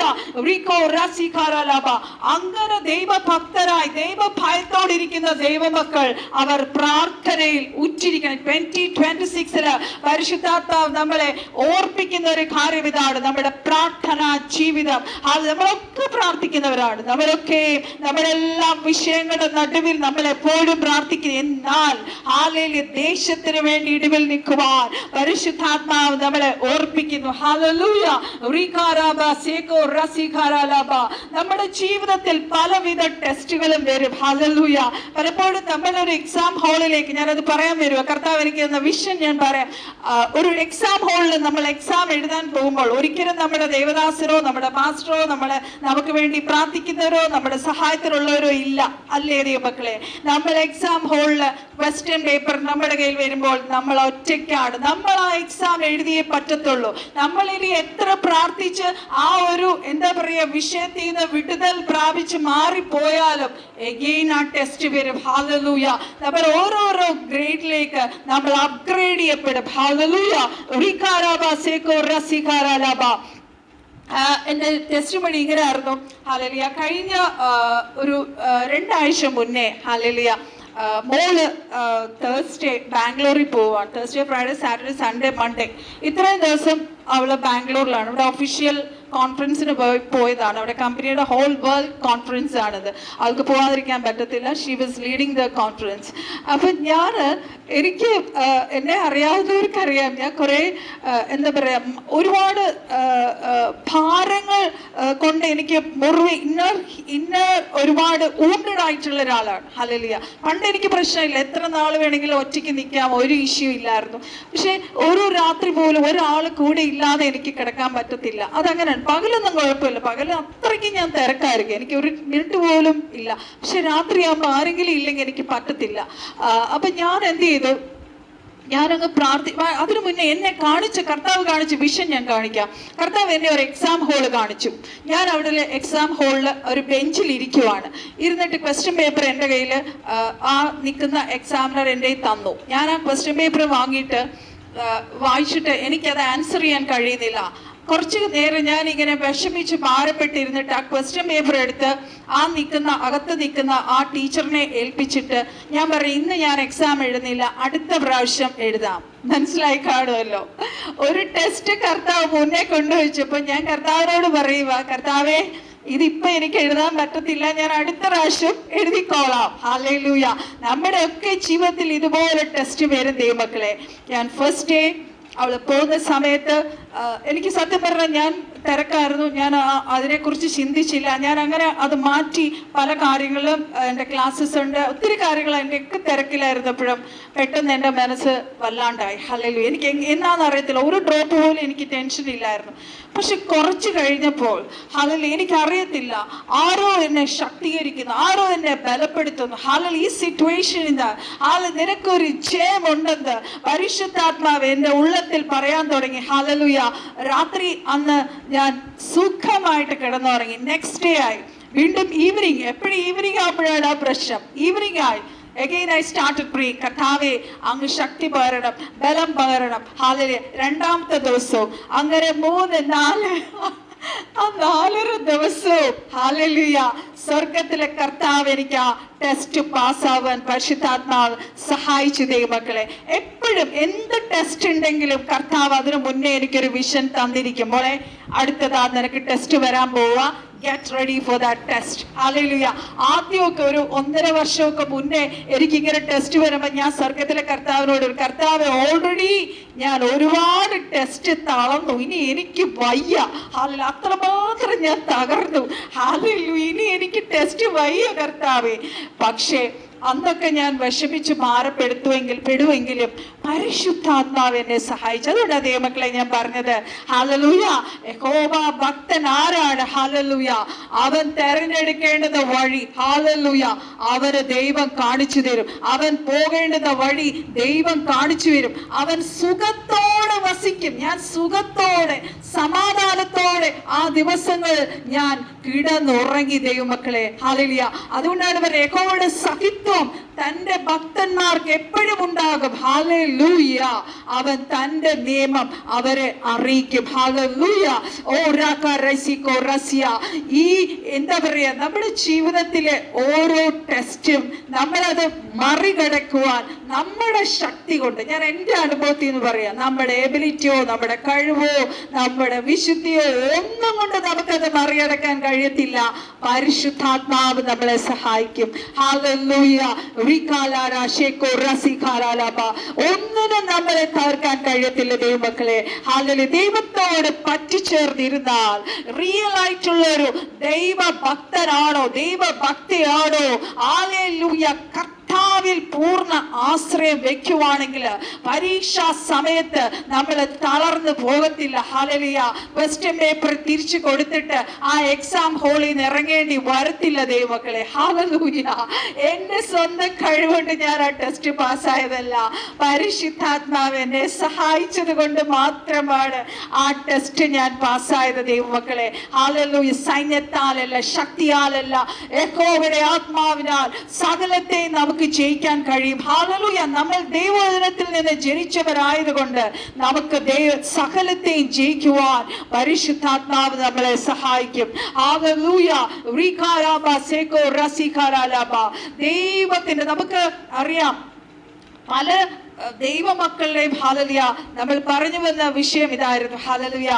അങ്ങനെ ദൈവഭക്തരായി ദൈവ ഭയത്തോടിരിക്കുന്ന ദൈവമക്കൾ അവർ പ്രാർത്ഥനയിൽ ഉറ്റിരിക്കണം. പ്രാർത്ഥിക്കണം. 2026 പരിശുദ്ധാത്മാവ് നമ്മളെ ഓർപ്പിക്കുന്ന ഒരു കാര്യം ഇതാണ്, നമ്മുടെ പ്രാർത്ഥനാ ജീവിതം. അത് നമ്മളൊക്കെ പ്രാർത്ഥിക്കുന്നവരാണ്, നമ്മളൊക്കെ നമ്മളെല്ലാം വിഷയങ്ങളുടെ നടുവിൽ നമ്മളെപ്പോഴും പ്രാർത്ഥിക്കുന്നു. എന്നാൽ ഹല്ലേലൂയ, ദേശത്തിന് വേണ്ടി ഇടിവിൽ നിൽക്കുവാൻ പരിശുദ്ധാത്മാവ് നമ്മളെ ഓർപ്പിക്കുന്നു. ഹല്ലേലൂയ. നമ്മുടെ ജീവിതത്തിൽ പലവിധ ടെസ്റ്റുകളും വരും. ഹല്ലേലൂയ. പലപ്പോഴും നമ്മളൊരു എക്സാം ഹാളിലേക്ക്, ഞാനത് പറയാൻ വരുക, കർത്താവ് എനിക്ക് തന്ന വിഷൻ ഞാൻ പറയാം. ഒരു എക്സാം ഹാളിൽ നമ്മൾ എക്സാം എഴുതാൻ പോകുമ്പോൾ ഒരിക്കലും നമ്മുടെ ദേവദാസരോ നമ്മുടെ പാസ്റ്ററോ നമുക്ക് വേണ്ടി പ്രാർത്ഥിക്കുന്നവരോ നമ്മുടെ സഹായത്തിലുള്ളവരോ ഇല്ല, അല്ലേ ദൈവമക്കളെ? നമ്മൾ എക്സാം ഹാളിൽ ക്വസ്റ്റ്യൻ പേപ്പർ നമ്മുടെ കയ്യിൽ വരുമ്പോൾ നമ്മൾ ഒറ്റയ്ക്കാണ്. നമ്മൾ ആ എക്സാം എഴുതിയേ പറ്റത്തുള്ളൂ. നമ്മളിനി എത്ര പ്രാർത്ഥിച്ച് ആ ഒരു എന്താ പറയുക വിഷയത്തിൽ നിന്ന് വിടുതൽ പ്രാപിച്ച് മാറിപ്പോയാലും എഗെയിൻ ആ ടെസ്റ്റ് വരും. ഹല്ലേലൂയ. നമ്മൾ ഓരോരോ ഗ്രേഡിലേക്ക് നമ്മൾ അപ്ഗ്രേഡ് ചെയ്യപ്പെടും. ഹല്ലേലൂയ. എൻ്റെ ടെസ്റ്റ് മണി ഇങ്ങനെ ആയിരുന്നു. ഹല്ലേലൂയ. കഴിഞ്ഞ ഒരു 2 ആഴ്ച മുന്നേ ഹല്ലേലൂയ മോള് തേഴ്സ്ഡേ ബാംഗ്ലൂരിൽ പോവാണ്. Thursday, Friday, Saturday, Sunday, Monday ഇത്രയും ദിവസം അവള് ബാംഗ്ലൂരിലാണ്. ഇവിടെ ഒഫീഷ്യൽ കോൺഫറൻസിന് പോയതാണ്. അവിടെ കമ്പനിയുടെ ഹോൾ വേൾഡ് കോൺഫറൻസ് ആണിത്. അവൾക്ക് പോകാതിരിക്കാൻ പറ്റത്തില്ല. She was leading the conference. അപ്പം എനിക്ക് എന്നെ അറിയാവുന്നവർക്കറിയാം, ഞാൻ കുറേ എന്താ പറയുക ഒരുപാട് ഭാരങ്ങൾ കൊണ്ട് എനിക്ക് മുറിവ് ഇന്നർ ഒരുപാട് ഊണ്ടഡ് ആയിട്ടുള്ള ഒരാളാണ്. ഹല്ലേലൂയ. പണ്ട് എനിക്ക് പ്രശ്നമില്ല, എത്ര നാൾ വേണമെങ്കിലും ഒറ്റയ്ക്ക് നിൽക്കാം, ഒരു ഇഷ്യൂ ഇല്ലായിരുന്നു. പക്ഷെ ഒരു രാത്രി പോലും ഒരാൾ കൂടെ ഇല്ലാതെ എനിക്ക് കിടക്കാൻ പറ്റത്തില്ല. അതങ്ങനെ പകലൊന്നും കുഴപ്പമില്ല, പകല് അത്രയ്ക്ക് ഞാൻ തിരക്കായിരിക്കും, എനിക്ക് ഒരു മിനിറ്റ് പോലും ഇല്ല. പക്ഷെ രാത്രിയാകുമ്പോൾ ആരെങ്കിലും ഇല്ലെങ്കിൽ എനിക്ക് പറ്റത്തില്ല. അപ്പം ഞാൻ എന്ത് ചെയ്തു, ഞാനങ്ങ് അതിനു മുന്നേ എന്നെ കർത്താവ് കാണിച്ച വിഷൻ ഞാൻ കാണിക്കാം. കർത്താവ് എന്നെ ഒരു എക്സാം ഹോള് കാണിച്ചു. ഞാൻ അവിടെ എക്സാം ഹോളിൽ ഒരു ബെഞ്ചിൽ ഇരിക്കുവാണ്. ഇരുന്നിട്ട് ക്വസ്റ്റ്യൻ പേപ്പർ എൻ്റെ കയ്യിൽ ആ നിൽക്കുന്ന എക്സാമിനർ എൻ്റെ തന്നു. ഞാൻ ആ ക്വസ്റ്റ്യൻ പേപ്പർ വാങ്ങിയിട്ട് വായിച്ചിട്ട് എനിക്കത് ആൻസർ ചെയ്യാൻ കഴിയുന്നില്ല. കുറച്ച് നേരം ഞാൻ ഇങ്ങനെ വിഷമിച്ച് ഭാരപ്പെട്ടിരുന്നിട്ട് ആ ക്വസ്റ്റ്യൻ പേപ്പർ എടുത്ത് അകത്ത് നിൽക്കുന്ന ആ ടീച്ചറിനെ ഏൽപ്പിച്ചിട്ട് ഞാൻ പറയും, ഇന്ന് ഞാൻ എക്സാം എഴുതുന്നില്ല, അടുത്ത പ്രാവശ്യം എഴുതാം. മനസ്സിലായി കാണുമല്ലോ. ഒരു ടെസ്റ്റ് കർത്താവ് മുന്നേ കൊണ്ടുവച്ചപ്പോൾ ഞാൻ കർത്താവിനോട് പറയുക, കർത്താവേ ഇതിപ്പോ എനിക്ക് എഴുതാൻ പറ്റത്തില്ല, ഞാൻ അടുത്ത പ്രാവശ്യം എഴുതിക്കോളാം. ഹല്ലേലൂയ. നമ്മുടെ ഒക്കെ ജീവിതത്തിൽ ഇതുപോലെ ടെസ്റ്റ് വരും ദൈവമക്കളെ. ഞാൻ ഫസ്റ്റ് ഡേ അവൾ പോകുന്ന സമയത്ത് എനിക്ക് സത്യം പറഞ്ഞാൽ ഞാൻ തിരക്കായിരുന്നു, ഞാൻ അതിനെക്കുറിച്ച് ചിന്തിച്ചില്ല. ഞാൻ അങ്ങനെ അത് മാറ്റി പല കാര്യങ്ങളും, എൻ്റെ ക്ലാസ്സസ് ഉണ്ട്, ഒത്തിരി കാര്യങ്ങൾ എൻ്റെയൊക്കെ തിരക്കിലായിരുന്നപ്പോഴും പെട്ടെന്ന് എൻ്റെ മനസ്സ് വല്ലാണ്ടായി. ഹല്ലേലൂയ. എനിക്ക് എന്നാന്ന് അറിയത്തില്ല, ഒരു ഡ്രോപ്പ് പോലും എനിക്ക് ടെൻഷൻ ഇല്ലായിരുന്നു. പക്ഷെ കുറച്ച് കഴിഞ്ഞപ്പോൾ ഹല്ലേലൂയ, എനിക്കറിയത്തില്ല, ആരോ എന്നെ ശക്തീകരിക്കുന്നു, ആരോ എന്നെ ബലപ്പെടുത്തുന്നു. ഹല്ലേലൂയ. ഈ സിറ്റുവേഷനിൽ നിനക്കൊരു ജയമുണ്ടെന്ന് പരിശുദ്ധാത്മാവ് എൻ്റെ ഉള്ളത്തിൽ പറയാൻ തുടങ്ങി. ഹല്ലേലൂയ. രാത്രി അന്ന് ഞാൻ സുഖമായിട്ട് കിടന്നുറങ്ങി. നെക്സ്റ്റ് ഡേ ആയി, വീണ്ടും ഈവനിങ്, എപ്പോഴും ഈവനിങ് ആകുമ്പോഴാണ് ആ പ്രശ്നം. ഈവനിങ് ആയി, again I started praying, കർത്താവേ അങ്ങ് ശക്തി പകരണം, ബലം പകരണം. ഹല്ലേലൂയ. രണ്ടാമത്തെ ദിവസവും അങ്ങനെ 4 ദിവസവും ഹല്ലേലൂയ സ്വർഗത്തിലെ കർത്താവ് എനിക്ക് ആ ടെസ്റ്റ് പാസ്സാവാൻ പരിശുദ്ധാത്മാവ് സഹായിച്ചു ദൈവമക്കളെ. എപ്പോഴും എന്ത് ടെസ്റ്റ് ഉണ്ടെങ്കിലും കർത്താവ് അതിനു മുന്നേ എനിക്കൊരു വിഷൻ തന്നിരിക്കും. മോളെ അടുത്തതാ നിനക്ക് ടെസ്റ്റ് വരാൻ പോവുക, get ready for that test. Hallelujah. ആദ്യമൊക്കെ ഒരു 1.5 വർഷമൊക്കെ മുന്നേ എനിക്കിങ്ങനെ ടെസ്റ്റ് വരുമ്പോൾ ഞാൻ സ്വർഗത്തിലെ കർത്താവിനോട്, കർത്താവ് ഓൾറെഡി ഞാൻ ഒരുപാട് ടെസ്റ്റ് തളർന്നു, ഇനി എനിക്ക് വയ്യ. ഹല്ലേലൂയ. അത്രമാത്രം ഞാൻ തകർന്നു. ഹല്ലേലൂയ. ഇനി എനിക്ക് ടെസ്റ്റ് വയ്യ കർത്താവേ. പക്ഷേ അന്നൊക്കെ ഞാൻ വിഷമിച്ച് പെടുവെങ്കിലും പരിശുദ്ധാത്മാവ് എന്നെ സഹായിച്ചു. അതുകൊണ്ടാണ് ദൈവമക്കളെ ഞാൻ പറഞ്ഞത്, ഹല്ലേലൂയ, യഹോവ ഭക്തൻ ആരാണ്? ഹല്ലേലൂയ. അവൻ തെരഞ്ഞെടുക്കേണ്ടുന്ന വഴി ഹല്ലേലൂയ അവന് ദൈവം കാണിച്ചു തരും. അവൻ പോകേണ്ടുന്ന വഴി ദൈവം കാണിച്ചു തരും. അവൻ സുഖത്തോടെ വസിക്കും. ഞാൻ സുഖത്തോടെ സമാധാനത്തോടെ ആ ദിവസങ്ങൾ ഞാൻ കിടന്നുറങ്ങി ദൈവമക്കളെ. ഹല്ലേലൂയ. അതുകൊണ്ടാണ് യഹോവയുടെ സഹിത്വം തന്റെ ഭക്തന്മാർക്ക് എപ്പോഴും ഉണ്ടാകും. ഹല്ലേലൂയ. അവൻ തന്റെ നിയമം അവരെ അറിയിക്കും. ഹല്ലേലൂയ. ഈ എന്താ പറയാ, നമ്മുടെ ജീവിതത്തിലെ ഓരോ ടെസ്റ്റും നമ്മളത് മറികടക്കുവാൻ നമ്മുടെ ശക്തി കൊണ്ട്, ഞാൻ എൻ്റെ അനുഭവത്തിൽ നിന്ന് പറയാം, നമ്മുടെ എബിലിറ്റിയോ നമ്മുടെ കഴിവോ നമ്മുടെ വിശുദ്ധിയോ ഒന്നും കൊണ്ട് നമുക്കത് മറികടക്കാൻ കഴിയത്തില്ല. പരിശുദ്ധാത്മാവ് നമ്മളെ സഹായിക്കും. ഹല്ലേലൂയ. ഒന്നിനും നമ്മളെ തകർക്കാൻ കഴിയത്തില്ല ദൈവമക്കളെ. ഹല്ലേലൂയ. ദൈവത്തോട് പറ്റിച്ചേർന്നിരുന്നാൽ, റിയൽ ആയിട്ടുള്ള ഒരു ദൈവഭക്തനാണോ ദൈവഭക്തിയാണോ, ഹല്ലേലൂയ, കർത്താവിൽ പൂർണ്ണ ആശ്രയം വെക്കുവാണെങ്കിൽ പരീക്ഷാ സമയത്ത് നമ്മൾ തളർന്നു പോകത്തില്ല. ഹല്ലേലൂയ. ക്വസ്റ്റ്യൻ പേപ്പർ തിരിച്ചു കൊടുത്തിട്ട് ആ എക്സാം ഹാളിൽ നിന്ന് ഇറങ്ങേണ്ടി വരത്തില്ല ദൈവമക്കളെ. ഹല്ലേലൂയ. എന്റെ സ്വന്തം കഴിവുകൊണ്ട് ഞാൻ ആ ടെസ്റ്റ് പാസ്സായതല്ല, പരിശുദ്ധാത്മാവ് എന്നെ സഹായിച്ചത് കൊണ്ട് മാത്രമാണ് ആ ടെസ്റ്റ് ഞാൻ പാസ്സായത് ദൈവമക്കളെ. ഹല്ലേലൂയ. സൈന്യത്താലല്ല, ശക്തിയാലല്ല, യഹോവയുടെ ആത്മാവിനാൽ സകലത്തെയും നമുക്ക് ജയിക്കാൻ കഴിയും. ഹല്ലേലൂയ. നമ്മൾ ദൈവവചനത്തിൽ നിന്ന് ജനിച്ചവരായതുകൊണ്ട് നമുക്ക് സകലത്തെയും ജയിക്കുവാൻ പരിശുദ്ധാത്മാവ് നമ്മളെ സഹായിക്കും. ഹല്ലേലൂയ. ദൈവത്തിന്റെ, നമുക്ക് അറിയാം പല ദൈവമക്കളുടെയും, ഹല്ലേലൂയ, നമ്മൾ പറഞ്ഞു വന്ന വിഷയം ഇതായിരുന്നു. ഹല്ലേലൂയ.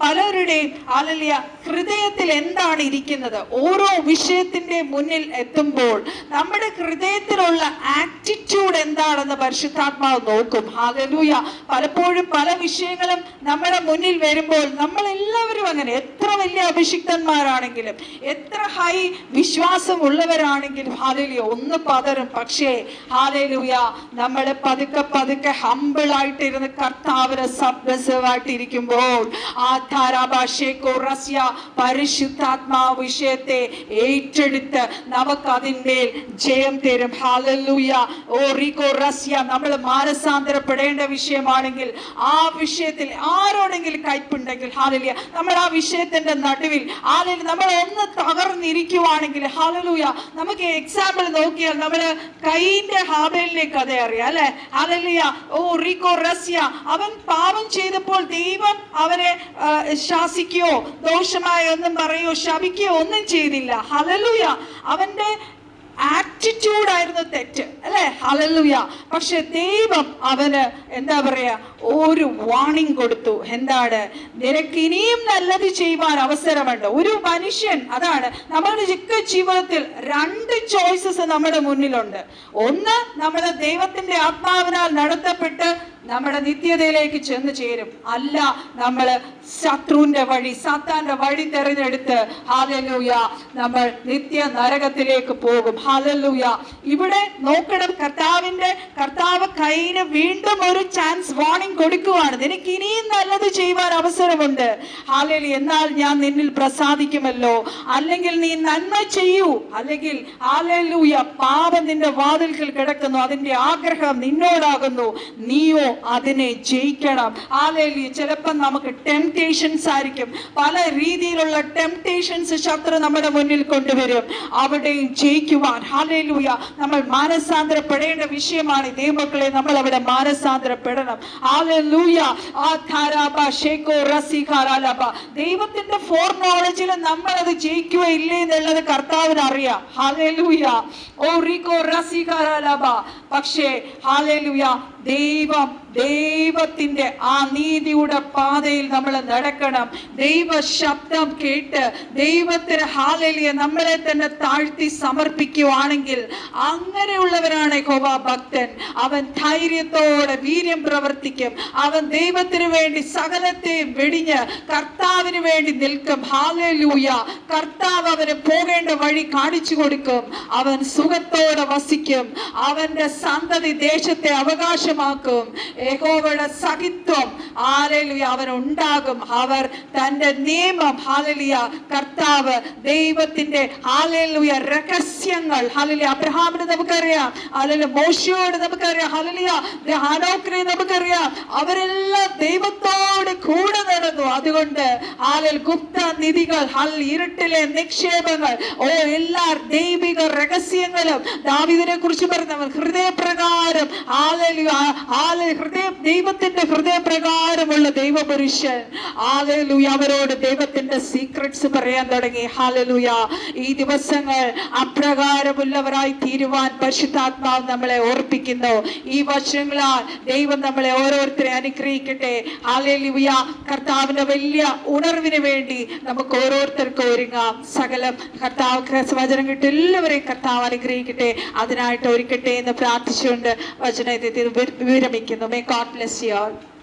പലരുടെയും ഹല്ലേലൂയ ഹൃദയത്തിൽ എന്താണ് ഇരിക്കുന്നത്, ഓരോ വിഷയത്തിന്റെ മുന്നിൽ എത്തുമ്പോൾ നമ്മുടെ ഹൃദയത്തിലുള്ള ആറ്റിറ്റ്യൂഡ് എന്താണെന്ന് പരിശുദ്ധാത്മാവ് നോക്കും. ഹല്ലേലൂയ. പലപ്പോഴും പല വിഷയങ്ങളും നമ്മുടെ മുന്നിൽ വരുമ്പോൾ നമ്മൾ എല്ലാവരും അങ്ങനെ, എത്ര വലിയ അഭിഷിക്തന്മാരാണെങ്കിലും എത്ര ഹൈ വിശ്വാസം ഉള്ളവരാണെങ്കിലും ഹല്ലേലൂയ ഒന്ന് പതറും. പക്ഷേ ഹല്ലേലൂയ നമ്മൾ പതുക്കെ പതുക്കെ ഹംബിൾ ആയിട്ടിരുന്ന് കർത്താവിനെ സബ്മിസീവ് ആയിട്ടിരിക്കുമ്പോൾ ആ പരിശുദ്ധാത്മാവ് വിഷയത്തെ ഏറ്റെടുത്ത് നമുക്ക് അതിന്മേൽ ജയം തരും. ഹല്ലേലൂയ. നമ്മൾ മാനസാന്തരപ്പെടേണ്ട വിഷയമാണെങ്കിൽ ആ വിഷയത്തിൽ ആരോടെങ്കിലും കയ്പുണ്ടെങ്കിൽ ഹല്ലേലൂയ നമ്മൾ ആ വിഷയത്തിന്റെ നടുവിൽ നമ്മൾ ഒന്ന് തകർന്നിരിക്കുവാണെങ്കിൽ ഹല്ലേലൂയ, നമുക്ക് എക്സാമ്പിൾ നോക്കിയാൽ നമ്മള് കൈയിന്റെ ഹാബേലിനെ കഥ അറിയാം അല്ലെ. ഹല്ലേലൂയ. അവൻ പാപം ചെയ്തപ്പോൾ ദൈവം അവനെ ശാസിക്കുകയോ ദോഷമായ ഒന്നും പറയുകയോ ശപിക്കുകയോ ഒന്നും ചെയ്തില്ല. ഹല്ലേലൂയ. അവന്റെ ആറ്റിറ്റ്യൂഡ് ആയിരുന്നു തെറ്റ് അല്ലെ. ഹല്ലേലൂയ. പക്ഷെ ദൈവം അവന് എന്താ പറയാ, ഒരു വാർണിംഗ് കൊടുത്തു. എന്താണ്? നിനക്ക് ഇനിയും നല്ലത് ചെയ്യുവാൻ അവസരമുണ്ട്. ഒരു മനുഷ്യൻ, അതാണ് നമ്മുടെ ജീവിതത്തിൽ രണ്ട് ചോയ്സസ് നമ്മുടെ മുന്നിലുണ്ട്. ഒന്ന്, നമ്മുടെ ദൈവത്തിന്റെ ആത്മാവിനാൽ നടത്തപ്പെട്ട് നമ്മുടെ നിത്യതയിലേക്ക് ചെന്ന് ചേരും. അല്ല, നമ്മൾ ശത്രുവിന്റെ വഴി, സാത്താന്റെ വഴി തെരഞ്ഞെടുത്ത് ഹല്ലേലൂയ നമ്മൾ നിത്യ നരകത്തിലേക്ക് പോകും. ഹല്ലേലൂയ. ഇവിടെ നോക്കണം, കർത്താവ് കയ്യിന് വീണ്ടും ഒരു ചാൻസ്, വാർണിംഗ് കൊടുക്കുവാണ്. നിനക്ക് ഇനിയും നല്ലത് ചെയ്യുവാൻ അവസരമുണ്ട്. ഹല്ലേലൂയ. എന്നാൽ ഞാൻ നിന്നിൽ പ്രസാദിക്കുമല്ലോ. അല്ലെങ്കിൽ നീ നന്മ ചെയ്യൂ, അല്ലെങ്കിൽ ഹല്ലേലൂയ പാപം നിന്റെ വാതിൽക്കൽ കിടക്കുന്നു, അതിന്റെ ആഗ്രഹം നിന്നോടാകുന്നു, നീയോ അതിനെ ജയിക്കണം. ഹല്ലേലൂയ. ചിലപ്പോൾ നമുക്ക് ടെംപ്റ്റേഷൻസ് ആയിരിക്കും, പല രീതിയിലുള്ള ടെംപ്റ്റേഷൻസ് ശത്രു നമ്മുടെ മുന്നിൽ കൊണ്ടുവരും. അവിടെയും ജയിക്കുവാൻ ഹല്ലേലൂയ നമ്മൾ മാനസാന്തരപ്പെടേണ്ട വിഷയമാണ് ദൈവമക്കളെ. നമ്മൾ അവിടെ മാനസാന്തരപ്പെടണം. ഹല്ലേലൂയ. ദൈവത്തിന്റെ ഫോർ നോളജിൽ നമ്മൾ അത് ജയിക്കുക ഇല്ലേ എന്നുള്ളത് കർത്താവിന് അറിയാം. ഹല്ലേലൂയ. പക്ഷേ ഹല്ലേലൂയ ദൈവത്തിന്റെ ആ നീതിയുടെ പാതയിൽ നമ്മൾ നടക്കണം. ദൈവ ശബ്ദം കേട്ട് ദൈവത്തിന് ഹല്ലേലൂയ നമ്മളെ തന്നെ താഴ്ത്തി സമർപ്പിക്കുവാണെങ്കിൽ അങ്ങനെയുള്ളവരാണ് യഹോവ ഭക്തൻ. അവൻ ധൈര്യത്തോടെ വീര്യം പ്രവർത്തിക്കും. അവൻ ദൈവത്തിന് വേണ്ടി സകലത്തെയും വെടിഞ്ഞ് കർത്താവിന് വേണ്ടി നിൽക്കും. ഹല്ലേലൂയ. കർത്താവ് അവന് പോകേണ്ട വഴി കാണിച്ചു കൊടുക്കും. അവൻ സുഖത്തോടെ വസിക്കും. അവന്റെ സന്തതി ദേശത്തെ അവകാശം സന്തോഷമാക്കും. യഹോവയുടെ സഹിത്വം ഹല്ലേലൂയ അവനുണ്ടാകും. അവർ തന്റെ നിയമം ഹല്ലേലൂയ കർത്താവ് ദൈവത്തിന്റെ ഹല്ലേലൂയ രഹസ്യങ്ങൾ ഹല്ലേലൂയ അബ്രഹാമിനെ നമുക്കറിയാം, ഹല്ലേലൂയ മോശയോട് നമുക്കറിയാം, ഹല്ലേലൂയ ഹാനോക്കിനെ നമുക്കറിയാം. അവരെല്ലാം ദൈവത്തോട് കൂടെ നടന്നു. അതുകൊണ്ട് ഹല്ലേലൂയ ഗുപ്ത നിധികൾ ഇരുട്ടിലെ നിക്ഷേപങ്ങൾ എല്ലാ ദൈവിക രഹസ്യങ്ങളും ദാവീദിനെ കുറിച്ച് പറഞ്ഞവൻ ഹൃദയപ്രകാരം ദൈവത്തിന്റെ ഹൃദയപ്രകാരമുള്ള ദൈവപുരുഷൻ ഹല്ലേലൂയ അവരോട് ദൈവത്തിന്റെ സീക്രട്സ് പറയാൻ തുടങ്ങി. ഹല്ലേലൂയ ഈ ദിവസങ്ങൾ അപ്രകാരമുള്ളവരായി തീരുവാൻ പരിശുദ്ധാത്മാവ് നമ്മളെ ഓർപ്പിക്കുന്നു. ഈ വചനങ്ങളാൽ ദൈവം നമ്മളെ ഓരോരുത്തരെ അനുഗ്രഹിക്കട്ടെ. ഹല്ലേലൂയ കർത്താവിന്റെ വലിയ ഉണർവിന് വേണ്ടി നമുക്ക് ഓരോരുത്തർക്കും ഒരുങ്ങാം. സകലം കർത്താവ് വചനം കിട്ടി എല്ലാവരെയും കർത്താവ് അനുഗ്രഹിക്കട്ടെ. അതിനായിട്ട് ഒരുക്കട്ടെ എന്ന് പ്രാർത്ഥിച്ചുകൊണ്ട് വചനത്തെ വിരമിക്കുന്നു. May God bless you all.